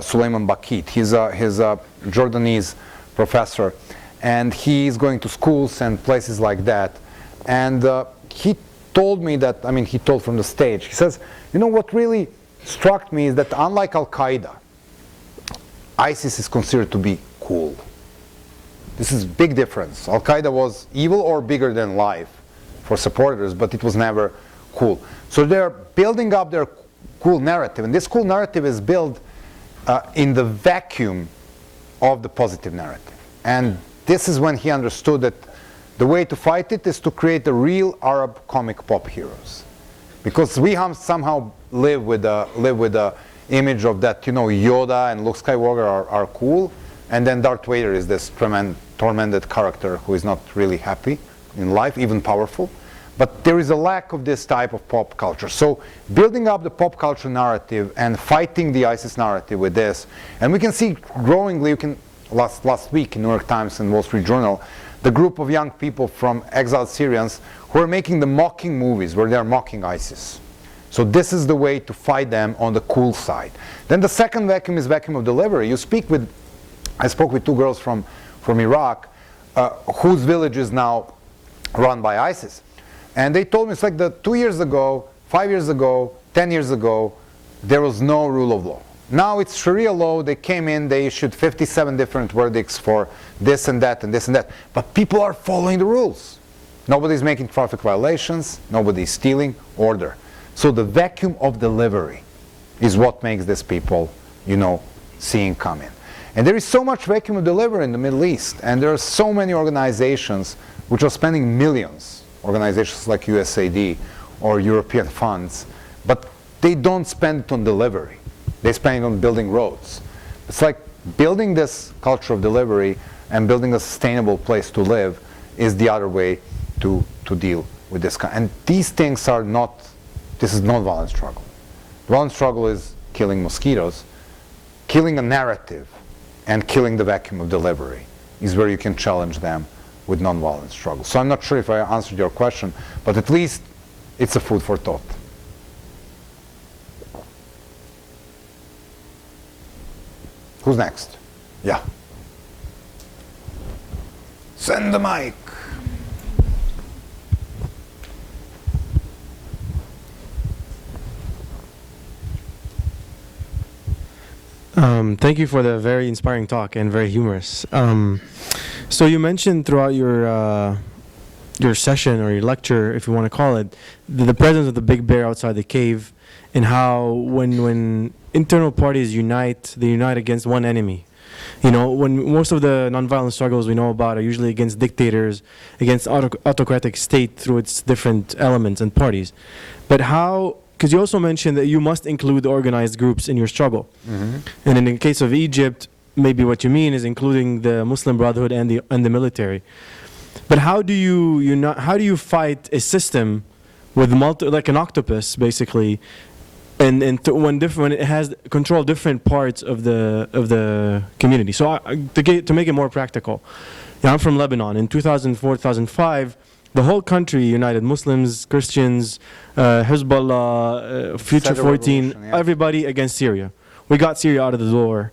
Suleiman Bakit. He's a Jordanese professor, and he's going to schools and places like that. And he told me that, he told from the stage, he says, what really struck me is that unlike Al-Qaeda, ISIS is considered to be cool. This is a big difference. Al-Qaeda was evil or bigger than life for supporters, but it was never cool. So they're building up their cool narrative, and this cool narrative is built in the vacuum of the positive narrative. And this is when he understood that the way to fight it is to create the real Arab comic pop heroes. Because we somehow live with the image of that, Yoda and Luke Skywalker are cool, and then Darth Vader is this tormented character who is not really happy in life, even powerful. But there is a lack of this type of pop culture. So building up the pop culture narrative and fighting the ISIS narrative with this, and we can see growingly, last week in New York Times and Wall Street Journal, the group of young people from exiled Syrians who are making the mocking movies where they are mocking ISIS. So this is the way to fight them on the cool side. Then the second vacuum is vacuum of delivery. I spoke with two girls from Iraq whose village is now run by ISIS. And they told me it's like 2 years ago, 5 years ago, 10 years ago, there was no rule of law. Now it's Sharia law. They came in, they issued 57 different verdicts for this and that and this and that. But people are following the rules. Nobody's making traffic violations. Nobody's stealing. Order. So the vacuum of delivery is what makes these people, seeing come in. And there is so much vacuum of delivery in the Middle East. And there are so many organizations which are spending millions, organizations like USAID or European funds, but they don't spend it on delivery. They spend it on building roads. It's like building this culture of delivery and building a sustainable place to live is the other way to deal with this kind. And these things are not, this is not violent struggle. Violent struggle is killing mosquitoes. Killing a narrative and killing the vacuum of delivery is where you can challenge them with non-violent struggle. So I'm not sure if I answered your question, but at least it's a food for thought. Who's next? Yeah. Send the mic. Thank you for the very inspiring talk and very humorous. So you mentioned throughout your session or your lecture, if you want to call it, the presence of the big bear outside the cave, and how when internal parties unite, they unite against one enemy. When most of the nonviolent struggles we know about are usually against dictators, against autocratic state through its different elements and parties. But how? Because you also mentioned that you must include organized groups in your struggle. Mm-hmm. And in the case of Egypt, maybe what you mean is including the Muslim Brotherhood and the military. But how do you fight a system with like an octopus, basically, when it has control different parts of the community? So to make it more practical, I'm from Lebanon. In 2004, 2005. The whole country united, Muslims, Christians, Hezbollah, Future 14, everybody against Syria. We got Syria out of the door.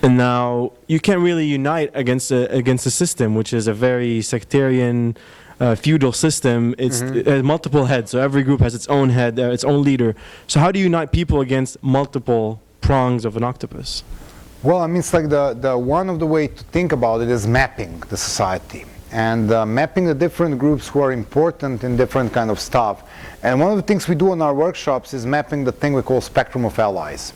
And now you can't really unite against a system which is a very sectarian, feudal system. It has multiple heads, so every group has its own head, its own leader. So how do you unite people against multiple prongs of an octopus? Well, it's like the one of the way to think about it is mapping the society. And mapping the different groups who are important in different kind of stuff. And one of the things we do in our workshops is mapping the thing we call spectrum of allies.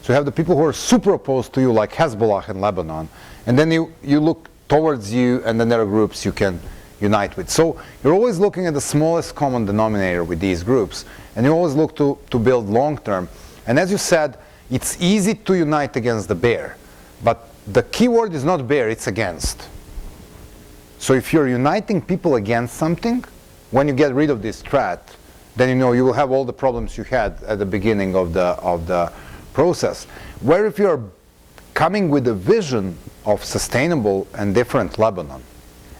So you have the people who are super opposed to you, like Hezbollah in Lebanon, and then you look towards you, and then there are groups you can unite with. So you're always looking at the smallest common denominator with these groups, and you always look to build long term. And as you said, it's easy to unite against the bear, but the key word is not bear, it's against. So if you're uniting people against something, when you get rid of this threat, then you will have all the problems you had at the beginning of the process. Where if you're coming with a vision of sustainable and different Lebanon,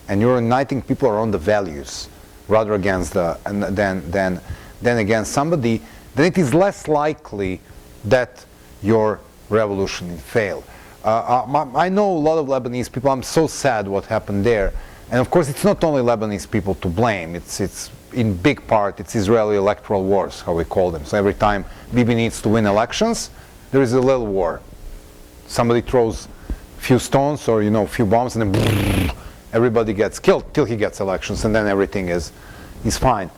and you're uniting people around the values rather against than against somebody, then it is less likely that your revolution will fail. I know a lot of Lebanese people. I'm so sad what happened there. And of course, it's not only Lebanese people to blame. It's in big part, it's Israeli electoral wars, how we call them. So every time Bibi needs to win elections, there is a little war. Somebody throws a few stones or a few bombs, and then everybody gets killed till he gets elections, and then everything is fine.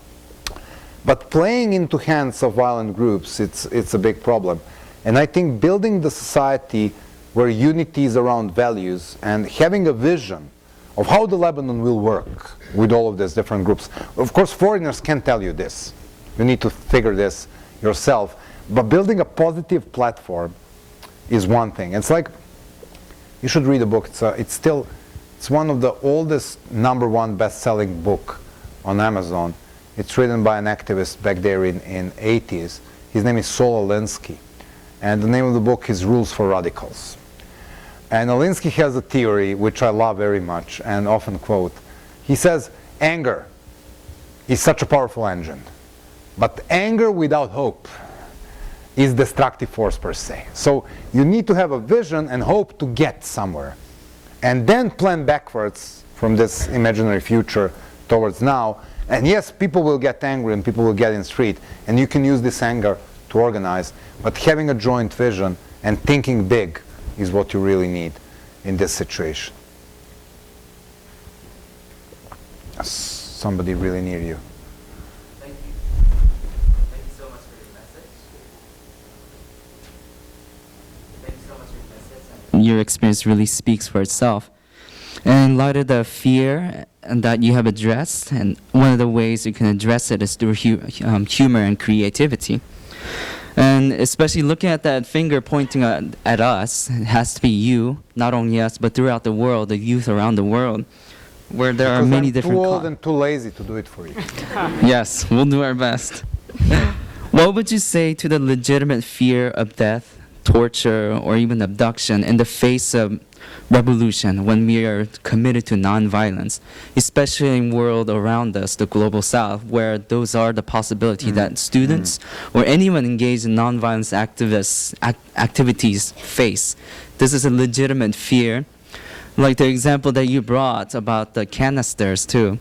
But playing into hands of violent groups, it's a big problem. And I think building the society where unity is around values and having a vision of how the Lebanon will work with all of these different groups. Of course, foreigners can't tell you this. You need to figure this yourself. But building a positive platform is one thing. It's like, you should read a book. It's one of the oldest #1 best-selling book on Amazon. It's written by an activist back there in 80s. His name is Saul Alinsky. And the name of the book is Rules for Radicals. And Alinsky has a theory, which I love very much and often quote. He says, anger is such a powerful engine. But anger without hope is destructive force per se. So you need to have a vision and hope to get somewhere. And then plan backwards from this imaginary future towards now. And yes, people will get angry and people will get in the street. And you can use this anger to organize. But having a joint vision and thinking big is what you really need in this situation. Somebody really near you. Thank you. Thank you so much for your message. Thank you so much for your message. And your experience really speaks for itself. And in light of the fear that you have addressed, and one of the ways you can address it is through humor and creativity. And especially looking at that finger pointing at us, it has to be you, not only us, but throughout the world, the youth around the world, where there are many different. I'm too old and too lazy to do it for you. Yes, we'll do our best. What would you say to the legitimate fear of death, torture, or even abduction in the face of revolution when we are committed to nonviolence, especially in the world around us, the global south, where those are the possibility that students or anyone engaged in nonviolence activities face? This is a legitimate fear. Like the example that you brought about the canisters too.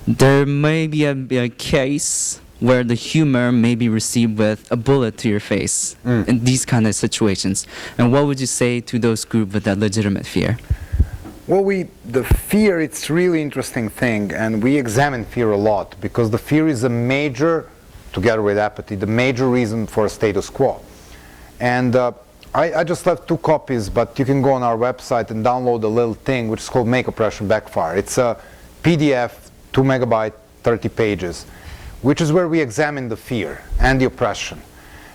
There may be a case where the humor may be received with a bullet to your face in these kind of situations. And what would you say to those groups with that legitimate fear? Well, the fear, it's really interesting thing, and we examine fear a lot, because the fear is a major, together with apathy, the major reason for a status quo. And I just left 2 copies, but you can go on our website and download a little thing which is called Make Oppression Backfire. It's a PDF, 2 megabyte, 30 pages, which is where we examine the fear and the oppression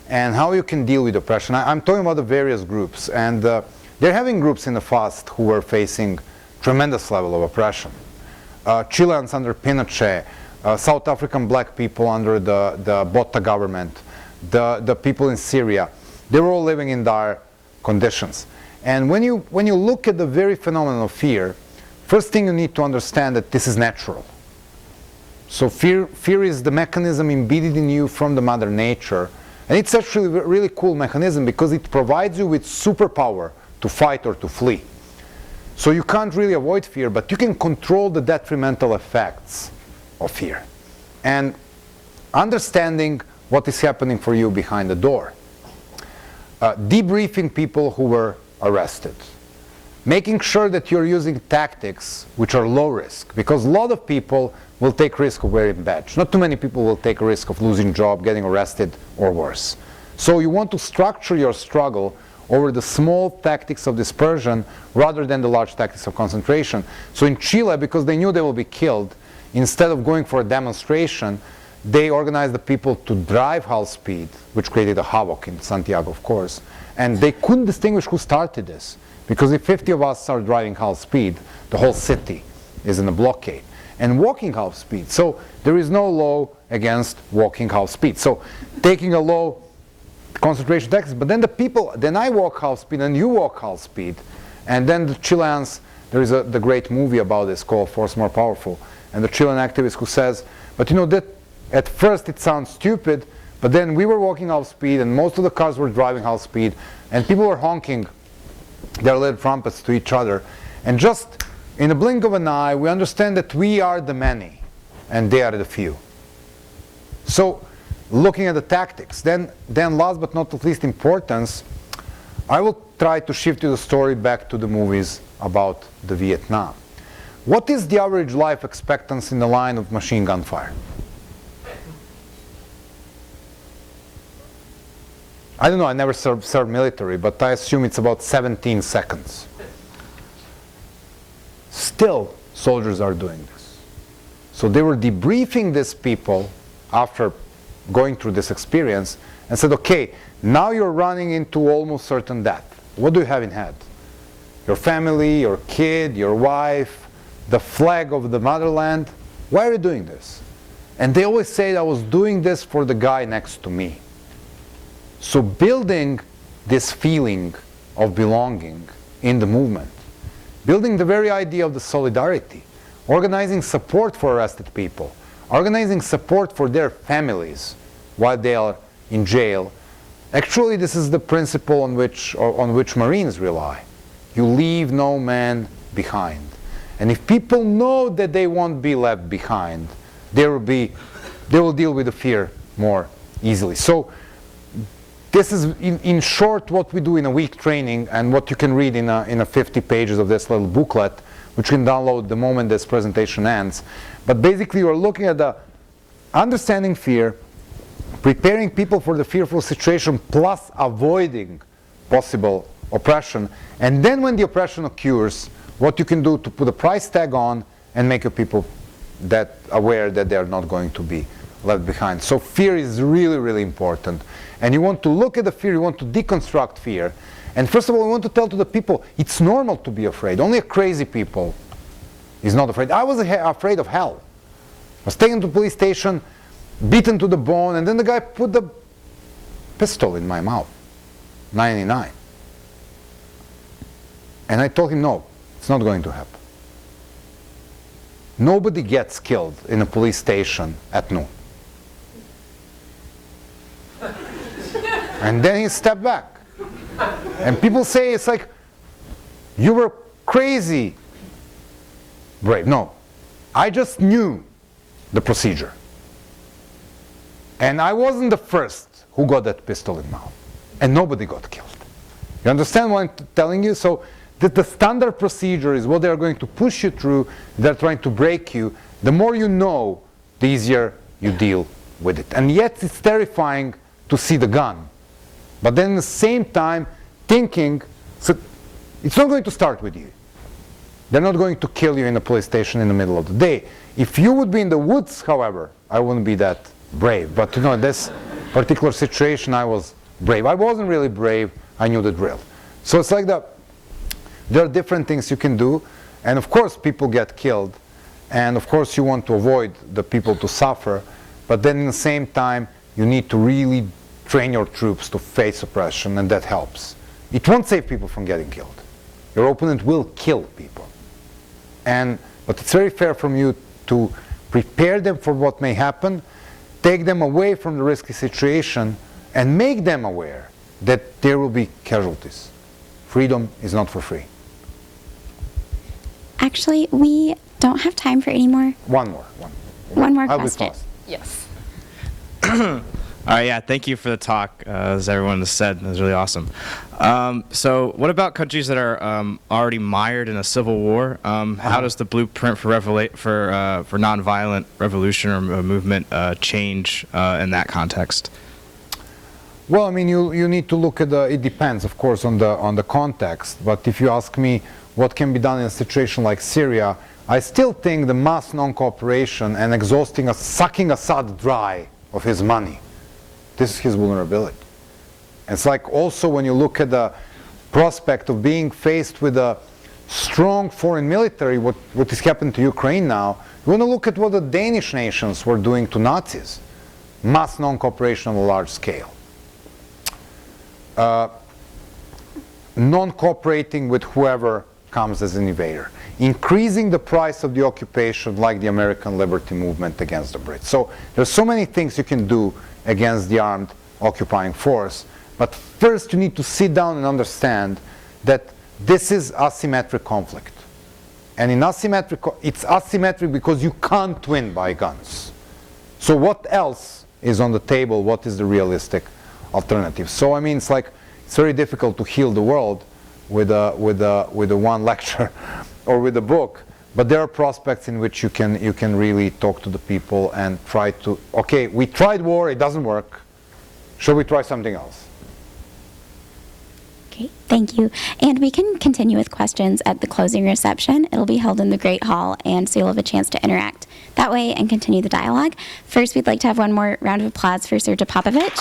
and how you can deal with oppression. I'm talking about the various groups, and they're having groups in the past who were facing tremendous level of oppression. Chileans under Pinochet, South African black people under the Botha government, the people in Syria, they were all living in dire conditions. And when you look at the very phenomenon of fear, first thing you need to understand that this is natural. So fear is the mechanism embedded in you from the mother nature, and it's actually a really cool mechanism because it provides you with superpower to fight or to flee. So you can't really avoid fear, but you can control the detrimental effects of fear. And understanding what is happening for you behind the door. Debriefing people who were arrested. Making sure that you're using tactics which are low risk, because a lot of people will take risk of wearing badge. Not too many people will take a risk of losing job, getting arrested, or worse. So you want to structure your struggle over the small tactics of dispersion rather than the large tactics of concentration. So in Chile, because they knew they will be killed, instead of going for a demonstration, they organized the people to drive half speed, which created a havoc in Santiago, of course. And they couldn't distinguish who started this, because if 50 of us are driving half speed, the whole city is in a blockade. And walking half speed. So there is no law against walking half speed. So taking a low concentration tactics, but then the people, then I walk half speed and you walk half speed. And then the Chileans, there is the great movie about this called Force More Powerful. And the Chilean activist who says, but you know, that at first it sounds stupid, but then we were walking half speed and most of the cars were driving half speed and people were honking their little trumpets to each other. And just in the blink of an eye, we understand that we are the many and they are the few. So looking at the tactics, then last but not least importance, I will try to shift you the story back to the movies about the Vietnam. What is the average life expectancy in the line of machine gun fire? I don't know, I never served military, but I assume it's about 17 seconds. Still, soldiers are doing this. So they were debriefing these people after going through this experience and said, okay, now you're running into almost certain death. What do you have in head? Your family, your kid, your wife, the flag of the motherland. Why are you doing this? And they always say, I was doing this for the guy next to me. So building this feeling of belonging in the movement, building the very idea of the solidarity, organizing support for arrested people, organizing support for their families while they are in jail. Actually, this is the principle on which Marines rely. You leave no man behind. And if people know that they won't be left behind, they will deal with the fear more easily. So this is, in short, what we do in a week training and what you can read in a 50 pages of this little booklet, which you can download the moment this presentation ends. But basically, you're looking at the understanding fear, preparing people for the fearful situation, plus avoiding possible oppression. And then when the oppression occurs, what you can do to put a price tag on and make your people that aware that they're not going to be left behind. So fear is really, really important. And you want to look at the fear, you want to deconstruct fear. And first of all, we want to tell to the people, it's normal to be afraid. Only a crazy people is not afraid. I was afraid of hell. I was taken to the police station, beaten to the bone, and then the guy put the pistol in my mouth, 99. And I told him, no, it's not going to happen. Nobody gets killed in a police station at noon. And then he stepped back. And people say, it's like, you were crazy brave. No, I just knew the procedure. And I wasn't the first who got that pistol in mouth. And nobody got killed. You understand what I'm telling you? So the standard procedure is what they're going to push you through. They're trying to break you. The more you know, the easier you deal with it. And yet it's terrifying to see the gun. But then at the same time, thinking, so it's not going to start with you. They're not going to kill you in a police station in the middle of the day. If you would be in the woods, however, I wouldn't be that brave. But you know, in this particular situation, I was brave. I wasn't really brave. I knew the drill. So it's like that. There are different things you can do. And of course, people get killed. And of course, you want to avoid the people to suffer. But then at the same time, you need to really train your troops to face oppression, and that helps. It won't save people from getting killed. Your opponent will kill people. But it's very fair from you to prepare them for what may happen, take them away from the risky situation, and make them aware that there will be casualties. Freedom is not for free. Actually, we don't have time for any more. One more. One more I'll question. be fast. Yes. Yeah, thank you for the talk, as everyone has said. It was really awesome. So what about countries that are already mired in a civil war? How does the blueprint for nonviolent revolution or movement change in that context? Well, I mean, you need to look at it depends, of course, on the context. But if you ask me what can be done in a situation like Syria, I still think the mass non-cooperation and sucking Assad dry of his money, this is his vulnerability. It's like also when you look at the prospect of being faced with a strong foreign military, what is happening to Ukraine now, you want to look at what the Danish nations were doing to Nazis. Mass non-cooperation on a large scale. Non-cooperating with whoever comes as an invader. Increasing the price of the occupation like the American Liberty Movement against the Brits. So there's so many things you can do against the armed occupying force. But first you need to sit down and understand that this is asymmetric conflict. And it's asymmetric because you can't win by guns. So what else is on the table? What is the realistic alternative? So I mean, it's very difficult to heal the world with a one lecture or with a book. But there are prospects in which you can really talk to the people and try to, okay, we tried war, it doesn't work. Shall we try something else? Okay, thank you. And we can continue with questions at the closing reception. It'll be held in the Great Hall, and so you'll have a chance to interact that way and continue the dialogue. First, we'd like to have one more round of applause for Srdja Popovich.